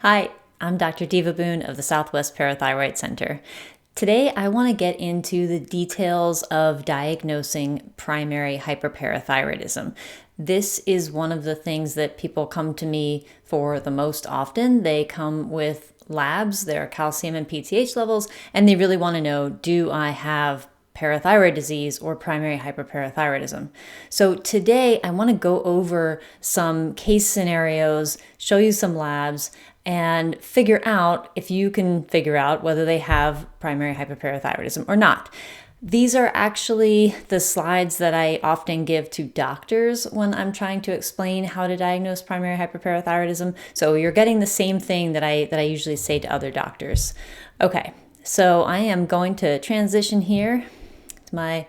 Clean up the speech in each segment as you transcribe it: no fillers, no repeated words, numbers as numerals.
Hi, I'm Dr. Deva Boone of the Southwest Parathyroid Center. Today, I want to get into the details of diagnosing primary hyperparathyroidism. This is one of the things that people come to me for the most often. They come with labs, their calcium and PTH levels, and they really want to know, do I have parathyroid disease or primary hyperparathyroidism? So today I want to go over some case scenarios, show you some labs, and figure out if you can figure out whether they have primary hyperparathyroidism or not. These are actually the slides that I often give to doctors when I'm trying to explain how to diagnose primary hyperparathyroidism. So you're getting the same thing that I usually say to other doctors. Okay, so I am going to transition here to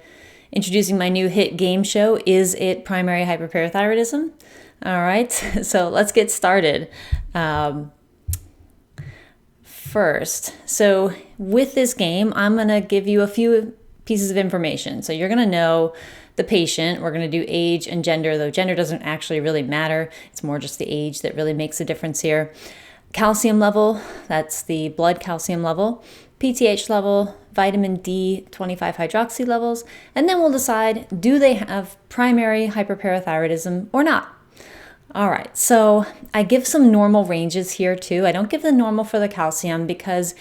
introducing my new hit game show, Is It Primary Hyperparathyroidism? All right, so let's get started. First, so with this game, I'm going to give you a few pieces of information. So you're going to know the patient. We're going to do age and gender, though gender doesn't actually really matter. It's more just the age that really makes a difference here. Calcium level, that's the blood calcium level. PTH level, vitamin D 25 hydroxy levels, and then we'll decide, do they have primary hyperparathyroidism or not? All right, so I give some normal ranges here too. I don't give the normal for the calcium because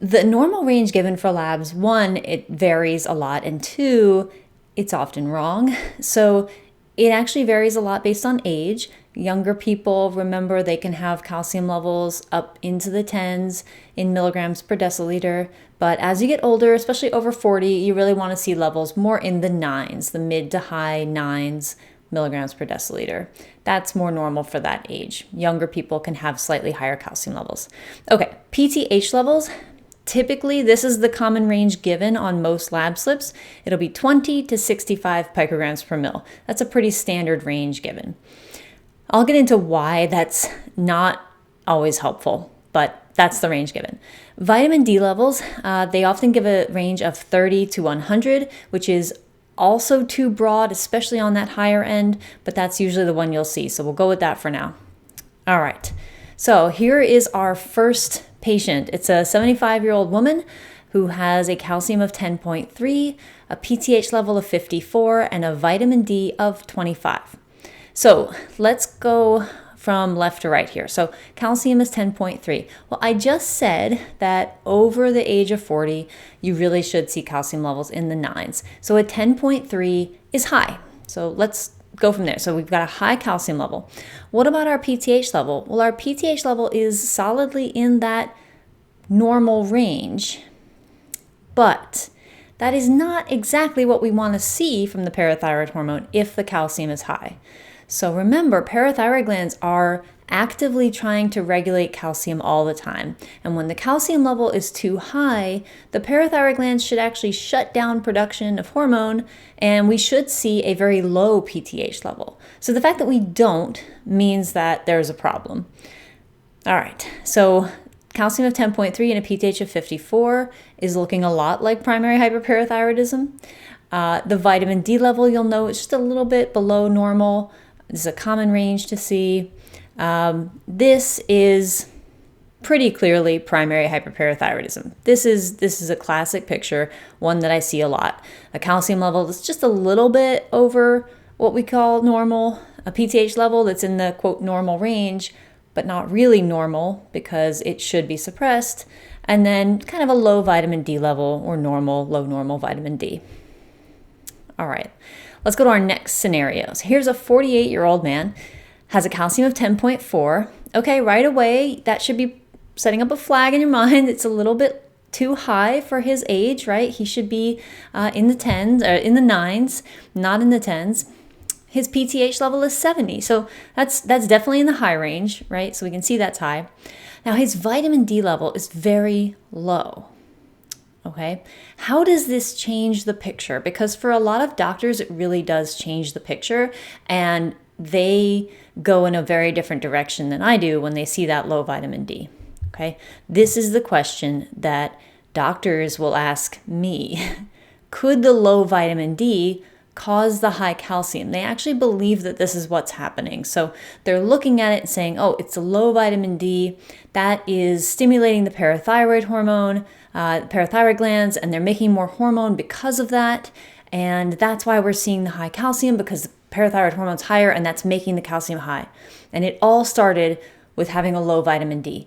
the normal range given for labs, one, it varies a lot, and two, it's often wrong. So it actually varies a lot based on age. Younger people, remember, they can have calcium levels up into the 10s in milligrams per deciliter. But as you get older, especially over 40, you really want to see levels more in the 9s, the mid to high 9s milligrams per deciliter. That's more normal for that age. Younger people can have slightly higher calcium levels. Okay, PTH levels. Typically, this is the common range given on most lab slips. It'll be 20 to 65 picograms per mil. That's a pretty standard range given. I'll get into why that's not always helpful, but that's the range given. Vitamin D levels, they often give a range of 30 to 100, which is also too broad, especially on that higher end, but that's usually the one you'll see. So we'll go with that for now. All right. So here is our first patient. It's a 75-year-old woman who has a calcium of 10.3, a PTH level of 54, and a vitamin D of 25. So let's go from left to right here. So calcium is 10.3. Well, I just said that over the age of 40, you really should see calcium levels in the 9s. So a 10.3 is high. So let's go from there. So we've got a high calcium level. What about our PTH level? Well, our PTH level is solidly in that normal range, but that is not exactly what we want to see from the parathyroid hormone if the calcium is high. So remember, parathyroid glands are actively trying to regulate calcium all the time. And when the calcium level is too high, the parathyroid glands should actually shut down production of hormone, and we should see a very low PTH level. So the fact that we don't means that there's a problem. All right, so calcium of 10.3 and a PTH of 54 is looking a lot like primary hyperparathyroidism. The vitamin D level, you'll know, it's just a little bit below normal. This is a common range to see. This is pretty clearly primary hyperparathyroidism. This is a classic picture, one that I see a lot. A calcium level that's just a little bit over what we call normal, a PTH level that's in the quote normal range, but not really normal because it should be suppressed, and then kind of a low vitamin D level or normal, low normal vitamin D. All right. Let's go to our next scenarios. Here's a 48-year-old man, has a calcium of 10.4. Okay, right away, that should be setting up a flag in your mind. It's a little bit too high for his age, right? He should be in the 10s, or in the 9s, not in the 10s. His PTH level is 70, so that's definitely in the high range, right? So we can see that's high. Now his vitamin D level is very low. Okay, how does this change the picture? Because for a lot of doctors, it really does change the picture, and they go in a very different direction than I do when they see that low vitamin D. Okay, this is the question that doctors will ask me. Could the low vitamin D cause the high calcium. They actually believe that this is what's happening. So they're looking at it and saying, oh, it's a low vitamin D that is stimulating the parathyroid hormone, parathyroid glands, and they're making more hormone because of that. And that's why we're seeing the high calcium, because the parathyroid hormone's higher and that's making the calcium high. And it all started with having a low vitamin D.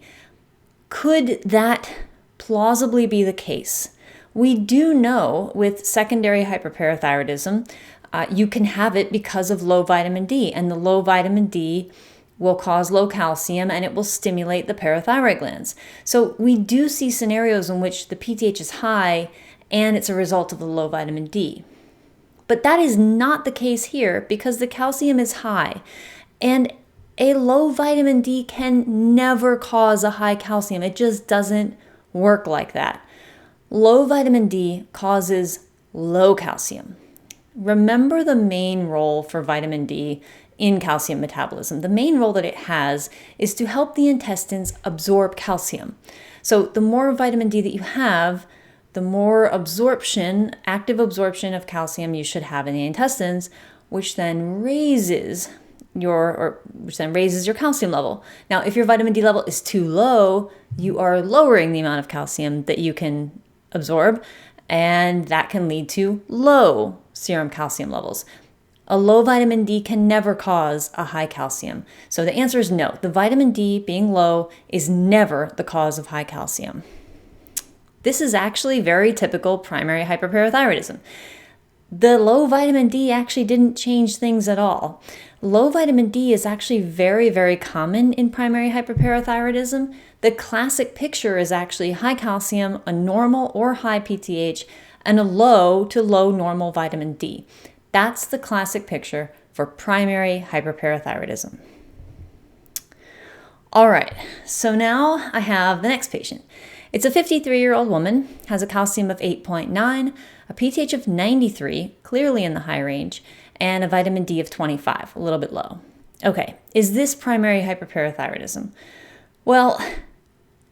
Could that plausibly be the case? We do know with secondary hyperparathyroidism, you can have it because of low vitamin D, and the low vitamin D will cause low calcium and it will stimulate the parathyroid glands. So we do see scenarios in which the PTH is high and it's a result of the low vitamin D. But that is not the case here because the calcium is high, and a low vitamin D can never cause a high calcium. It just doesn't work like that. Low vitamin D causes low calcium. Remember the main role for vitamin D in calcium metabolism. The main role that it has is to help the intestines absorb calcium. So the more vitamin D that you have, the more absorption, active absorption of calcium you should have in the intestines, which then raises your calcium level. Now, if your vitamin D level is too low, you are lowering the amount of calcium that you can absorb, and that can lead to low serum calcium levels. A low vitamin D can never cause a high calcium. So the answer is no. The vitamin D being low is never the cause of high calcium. This is actually very typical primary hyperparathyroidism. The low vitamin D actually didn't change things at all. Low vitamin D is actually very, very common in primary hyperparathyroidism. The classic picture is actually high calcium, a normal or high PTH, and a low to low normal vitamin D. That's the classic picture for primary hyperparathyroidism. All right, so now I have the next patient. It's a 53-year-old woman, has a calcium of 8.9, a PTH of 93, clearly in the high range, and a vitamin D of 25, a little bit low. Okay, is this primary hyperparathyroidism? Well,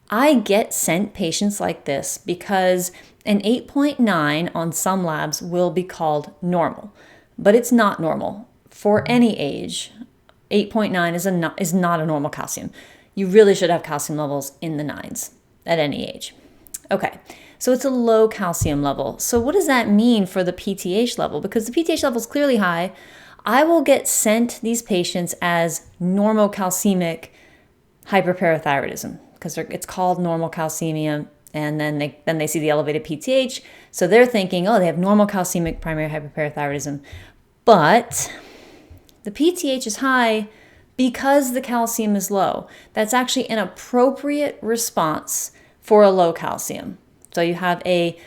I get sent patients like this because an 8.9 on some labs will be called normal, but it's not normal. For any age, 8.9 is not a normal calcium. You really should have calcium levels in the 9s at any age. Okay, so it's a low calcium level. So what does that mean for the PTH level? Because the PTH level is clearly high. I will get sent these patients as normocalcemic hyperparathyroidism because it's called normal calcemia, and then they see the elevated PTH. So they're thinking, oh, they have normal calcemic primary hyperparathyroidism. But the PTH is high because the calcium is low. That's actually an appropriate response for a low calcium. So you have a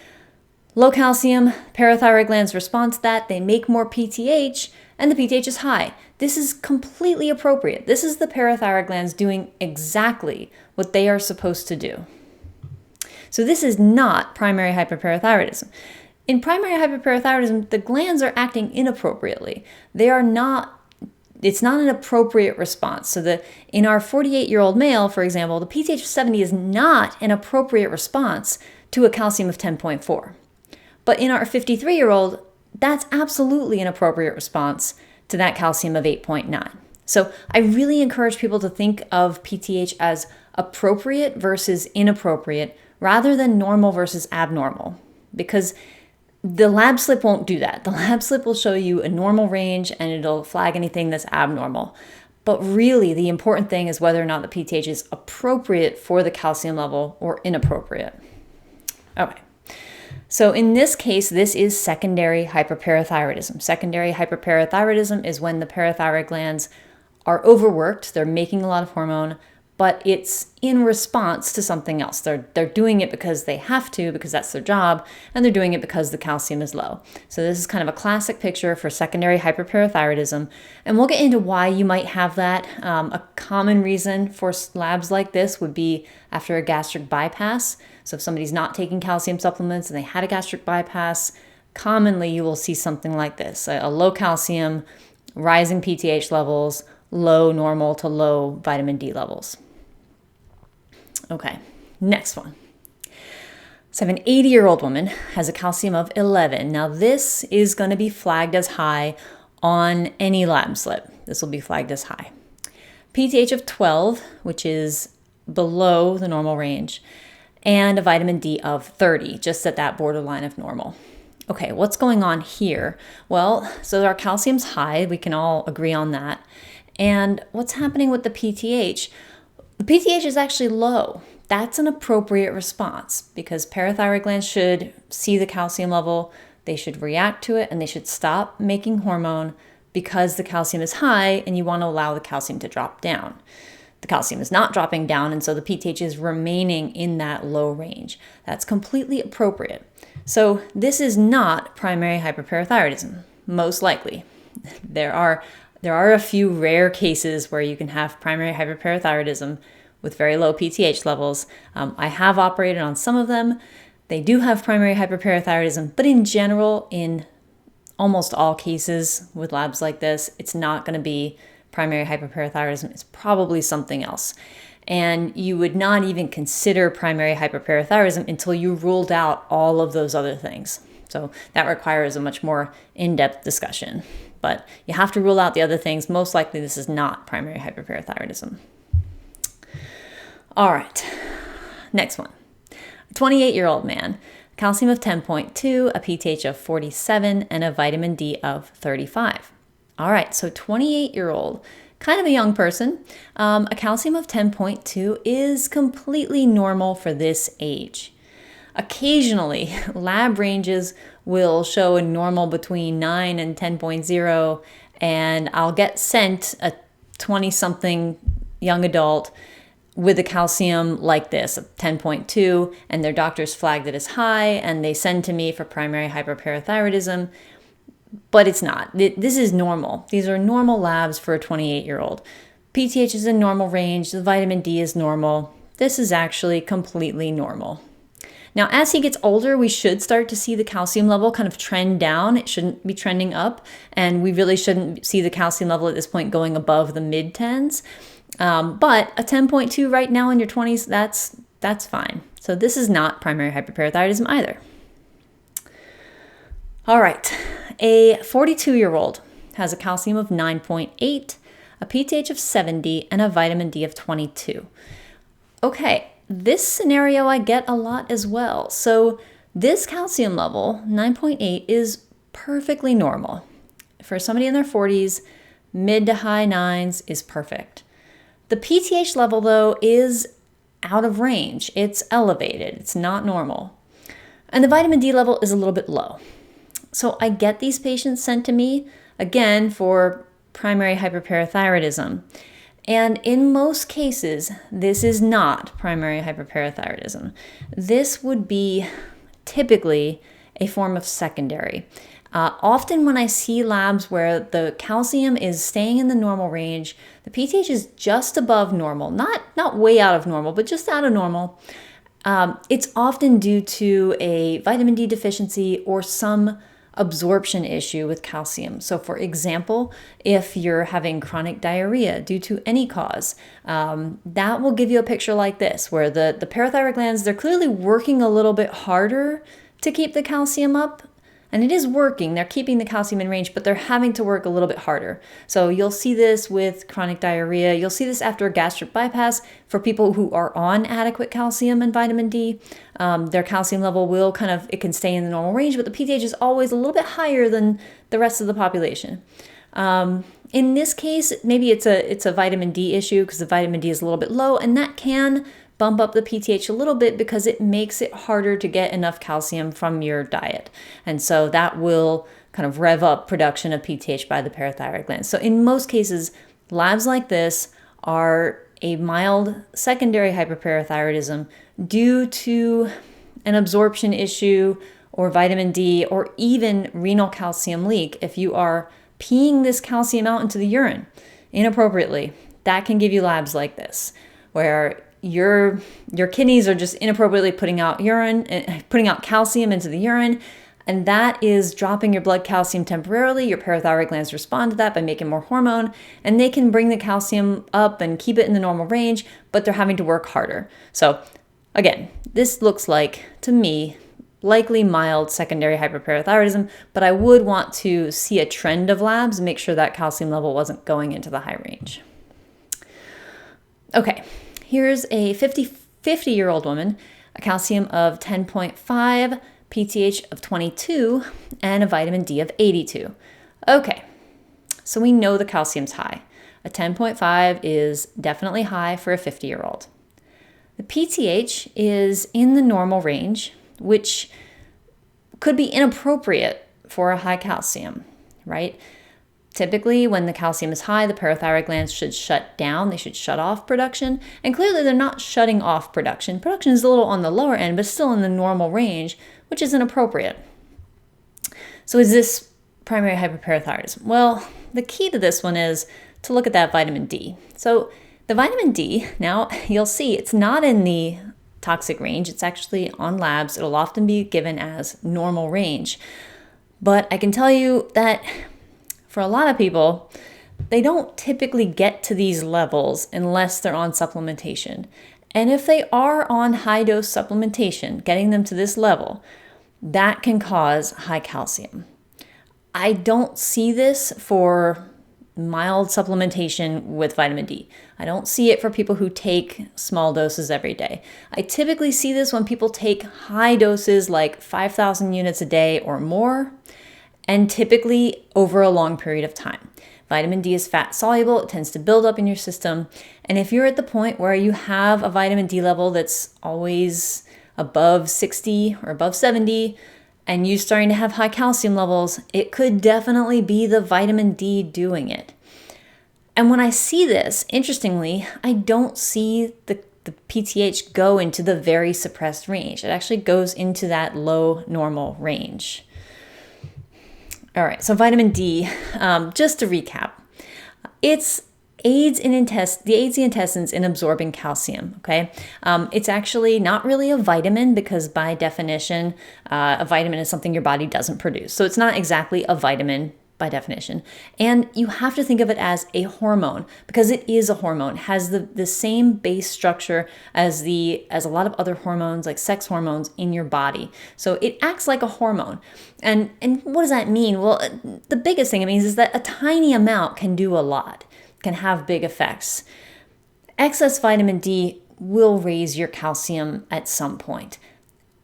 low calcium, parathyroid glands respond to that, they make more PTH, and the PTH is high. This is completely appropriate. This is the parathyroid glands doing exactly what they are supposed to do. So this is not primary hyperparathyroidism. In primary hyperparathyroidism, the glands are acting inappropriately. It's not an appropriate response. So in our 48-year-old male, for example, the PTH of 70 is not an appropriate response to a calcium of 10.4. But in our 53-year-old, that's absolutely an appropriate response to that calcium of 8.9. So I really encourage people to think of PTH as appropriate versus inappropriate rather than normal versus abnormal, because the lab slip won't do that. The lab slip will show you a normal range and it'll flag anything that's abnormal. But really, the important thing is whether or not the PTH is appropriate for the calcium level or inappropriate. Okay. So in this case, this is secondary hyperparathyroidism. Secondary hyperparathyroidism is when the parathyroid glands are overworked, they're making a lot of hormone, but it's in response to something else. They're doing it because they have to, because that's their job, and they're doing it because the calcium is low. So this is kind of a classic picture for secondary hyperparathyroidism, and we'll get into why you might have that. A common reason for labs like this would be after a gastric bypass. So if somebody's not taking calcium supplements and they had a gastric bypass, commonly you will see something like this, a low calcium, rising PTH levels, low normal to low vitamin D levels. Okay, next one. So I have an 80-year-old woman, has a calcium of 11. Now this is going to be flagged as high on any lab slip. This will be flagged as high. PTH of 12, which is below the normal range, and a vitamin D of 30, just at that borderline of normal. Okay, what's going on here? Well, so our calcium's high, we can all agree on that. And what's happening with the PTH? The PTH is actually low. That's an appropriate response because parathyroid glands should see the calcium level, they should react to it, and they should stop making hormone because the calcium is high and you want to allow the calcium to drop down. The calcium is not dropping down, and so the PTH is remaining in that low range. That's completely appropriate. So this is not primary hyperparathyroidism, most likely. There are a few rare cases where you can have primary hyperparathyroidism with very low PTH levels. I have operated on some of them. They do have primary hyperparathyroidism, but in general, in almost all cases with labs like this, it's not going to be primary hyperparathyroidism. It's probably something else. And you would not even consider primary hyperparathyroidism until you ruled out all of those other things. So that requires a much more in-depth discussion. But you have to rule out the other things. Most likely this is not primary hyperparathyroidism. All right, next one. A 28-year-old man, calcium of 10.2, a PTH of 47, and a vitamin D of 35. All right, so 28-year-old, kind of a young person. A calcium of 10.2 is completely normal for this age. Occasionally, lab ranges will show a normal between 9 and 10.0, and I'll get sent a 20-something young adult with a calcium like this, 10.2, and their doctors flagged it as high, and they send to me for primary hyperparathyroidism, but it's not. This is normal. These are normal labs for a 28-year-old. PTH is in normal range, the vitamin D is normal. This is actually completely normal. Now, as he gets older, we should start to see the calcium level kind of trend down. It shouldn't be trending up, and we really shouldn't see the calcium level at this point going above the mid-10s. But a 10.2 right now in your 20s, that's fine. So this is not primary hyperparathyroidism either. All right, a 42-year-old has a calcium of 9.8, a PTH of 70, and a vitamin D of 22. Okay, this scenario I get a lot as well. So this calcium level, 9.8, is perfectly normal. For somebody in their 40s, mid to high 9s is perfect. The PTH level, though, is out of range. It's elevated. It's not normal. And the vitamin D level is a little bit low. So I get these patients sent to me, again, for primary hyperparathyroidism. And in most cases, this is not primary hyperparathyroidism. This would be typically a form of secondary. Often when I see labs where the calcium is staying in the normal range, the PTH is just above normal, not way out of normal, but just out of normal. It's often due to a vitamin D deficiency or some absorption issue with calcium. So for example, if you're having chronic diarrhea due to any cause, that will give you a picture like this, where the parathyroid glands, they're clearly working a little bit harder to keep the calcium up. And it is working, they're keeping the calcium in range, but they're having to work a little bit harder. So you'll see this with chronic diarrhea. You'll see this after a gastric bypass for people who are on adequate calcium and vitamin D. Their calcium level it can stay in the normal range, but the PTH is always a little bit higher than the rest of the population. In this case, maybe it's a vitamin D issue because the vitamin D is a little bit low, and that can bump up the PTH a little bit because it makes it harder to get enough calcium from your diet. And so that will kind of rev up production of PTH by the parathyroid glands. So in most cases, labs like this are a mild secondary hyperparathyroidism due to an absorption issue or vitamin D or even renal calcium leak. If you are peeing this calcium out into the urine inappropriately, that can give you labs like this, where your kidneys are just inappropriately putting out calcium into the urine, and that is dropping your blood calcium temporarily. Your parathyroid glands respond to that by making more hormone, and they can bring the calcium up and keep it in the normal range, but they're having to work harder. So Again, this looks like, to me, likely mild secondary hyperparathyroidism, but I would want to see a trend of labs and make sure that calcium level wasn't going into the high range. Okay, here's a 50-year-old woman, a calcium of 10.5, PTH of 22, and a vitamin D of 82. Okay, so we know the calcium's high. A 10.5 is definitely high for a 50-year-old. The PTH is in the normal range, which could be inappropriate for a high calcium, right? Typically, when the calcium is high, the parathyroid glands should shut down. They should shut off production. And clearly, they're not shutting off production. Production is a little on the lower end, but still in the normal range, which is inappropriate. So is this primary hyperparathyroidism? Well, the key to this one is to look at that vitamin D. So the vitamin D, now you'll see it's not in the toxic range. It's actually on labs. It'll often be given as normal range. But I can tell you that for a lot of people, they don't typically get to these levels unless they're on supplementation. And if they are on high dose supplementation, getting them to this level, that can cause high calcium. I don't see this for mild supplementation with vitamin D. I don't see it for people who take small doses every day. I typically see this when people take high doses like 5,000 units a day or more, and typically over a long period of time. Vitamin D is fat soluble. It tends to build up in your system. And if you're at the point where you have a vitamin D level that's always above 60 or above 70, and you starting to have high calcium levels, it could definitely be the vitamin D doing it. And when I see this, interestingly, I don't see the PTH go into the very suppressed range. It actually goes into that low normal range. All right, so vitamin D, just to recap, it's aids the intestines in absorbing calcium, okay? It's actually not really a vitamin because by definition, a vitamin is something your body doesn't produce. So it's not exactly a vitamin by definition. And you have to think of it as a hormone because it is a hormone. It has the same base structure as a lot of other hormones like sex hormones in your body. So it acts like a hormone. And what does that mean? Well, the biggest thing it means is that a tiny amount can do a lot, can have big effects. Excess vitamin D will raise your calcium at some point.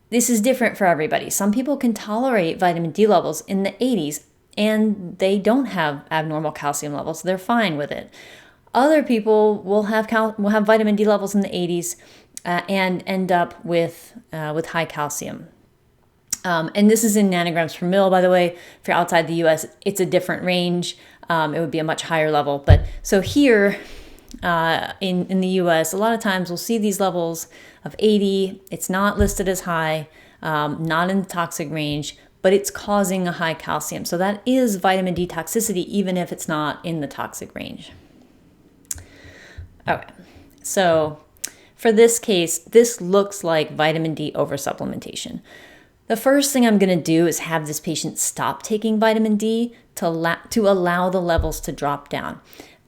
This is different for everybody. Some people can tolerate vitamin D levels in the 80s and they don't have abnormal calcium levels. They're fine with it. Other people will have vitamin D levels in the 80s and end up with high calcium. And this is in nanograms per mil, by the way. If you're outside the US, it's a different range. It would be a much higher level. But so here in the US, a lot of times we'll see these levels of 80. It's not listed as high, not in the toxic range, but it's causing a high calcium. So that is vitamin D toxicity, even if it's not in the toxic range. Okay, so for this case, this looks like vitamin D oversupplementation. The first thing I'm going to do is have this patient stop taking vitamin D to allow the levels to drop down.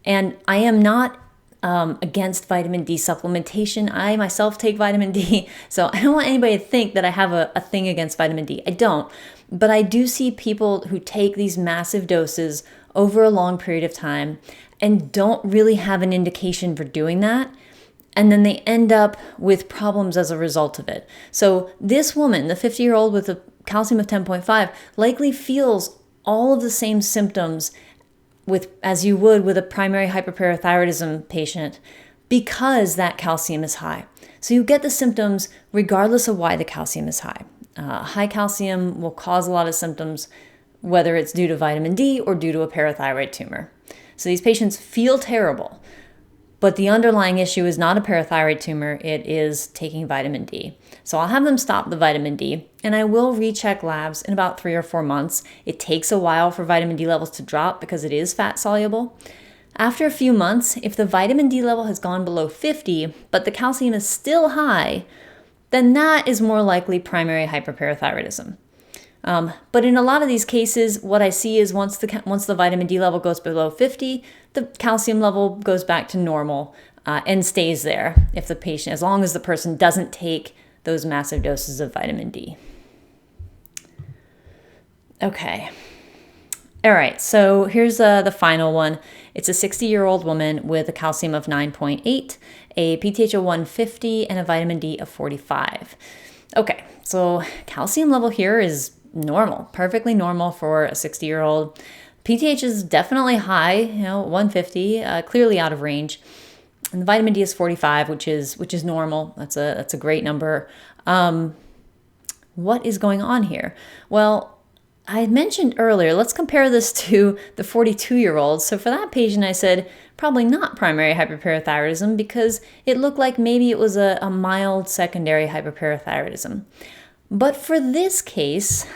And I am not against vitamin D supplementation. I myself take vitamin D, so I don't want anybody to think that I have a thing against vitamin D. I don't. But I do see people who take these massive doses over a long period of time and don't really have an indication for doing that. And then they end up with problems as a result of it. So this woman, the 50-year-old with a calcium of 10.5, likely feels all of the same symptoms as you would with a primary hyperparathyroidism patient because that calcium is high. So you get the symptoms regardless of why the calcium is high. High calcium will cause a lot of symptoms, whether it's due to vitamin D or due to a parathyroid tumor. So these patients feel terrible. But the underlying issue is not a parathyroid tumor, it is taking vitamin D. So I'll have them stop the vitamin D, and I will recheck labs in about 3 or 4 months. It takes a while for vitamin D levels to drop because it is fat soluble. After a few months, if the vitamin D level has gone below 50, but the calcium is still high, then that is more likely primary hyperparathyroidism. But in a lot of these cases, what I see is once the vitamin D level goes below 50, the calcium level goes back to normal. and stays there if the patient, as long as the person doesn't take those massive doses of vitamin D. Okay. All right, so here's the final one. It's a 60-year-old woman with a calcium of 9.8, a PTH of 150, and a vitamin D of 45. Okay, so calcium level here is normal, perfectly normal for a 60-year-old. PTH is definitely high, 150, clearly out of range. And the vitamin D is 45, which is normal. That's a great number. What is going on here? Well, I mentioned earlier, let's compare this to the 42-year-old. So for that patient, I said probably not primary hyperparathyroidism because it looked like maybe it was a mild secondary hyperparathyroidism. But for this case,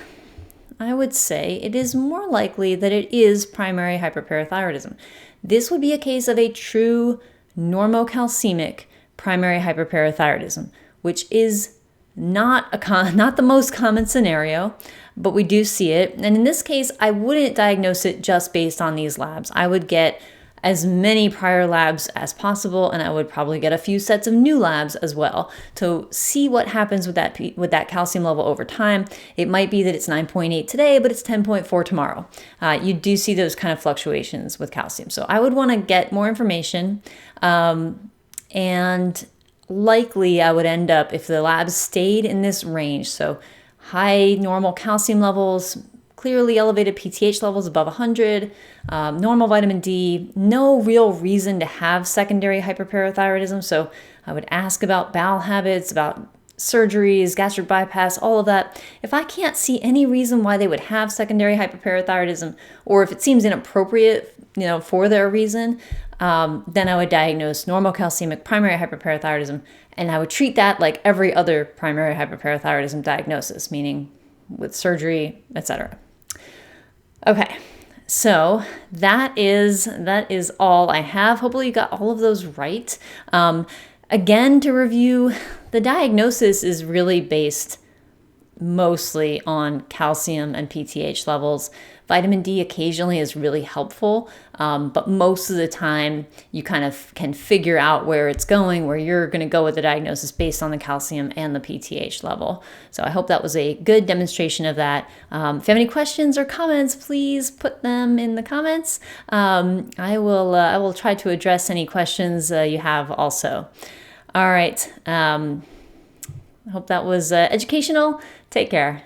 I would say it is more likely that it is primary hyperparathyroidism. This would be a case of a true normocalcemic primary hyperparathyroidism, which is not the most common scenario, but we do see it. And in this case, I wouldn't diagnose it just based on these labs. I would get as many prior labs as possible, and I would probably get a few sets of new labs as well to see what happens with that calcium level over time. It might be that it's 9.8 today, but it's 10.4 tomorrow. You do see those kind of fluctuations with calcium. So I would want to get more information, and likely I would end up, if the labs stayed in this range, so high normal calcium levels, clearly elevated PTH levels above 100, normal vitamin D, no real reason to have secondary hyperparathyroidism. So I would ask about bowel habits, about surgeries, gastric bypass, all of that. If I can't see any reason why they would have secondary hyperparathyroidism, or if it seems inappropriate, for their reason, then I would diagnose normal calcemic primary hyperparathyroidism, and I would treat that like every other primary hyperparathyroidism diagnosis, meaning with surgery, etc. Okay, so that is all I have. Hopefully you got all of those right. Again, to review, the diagnosis is really based mostly on calcium and PTH levels. Vitamin D occasionally is really helpful, but most of the time you kind of can figure out where it's going, where you're going to go with the diagnosis based on the calcium and the PTH level. So I hope that was a good demonstration of that. If you have any questions or comments, please put them in the comments. I will try to address any questions you have also. All right. I hope that was educational. Take care.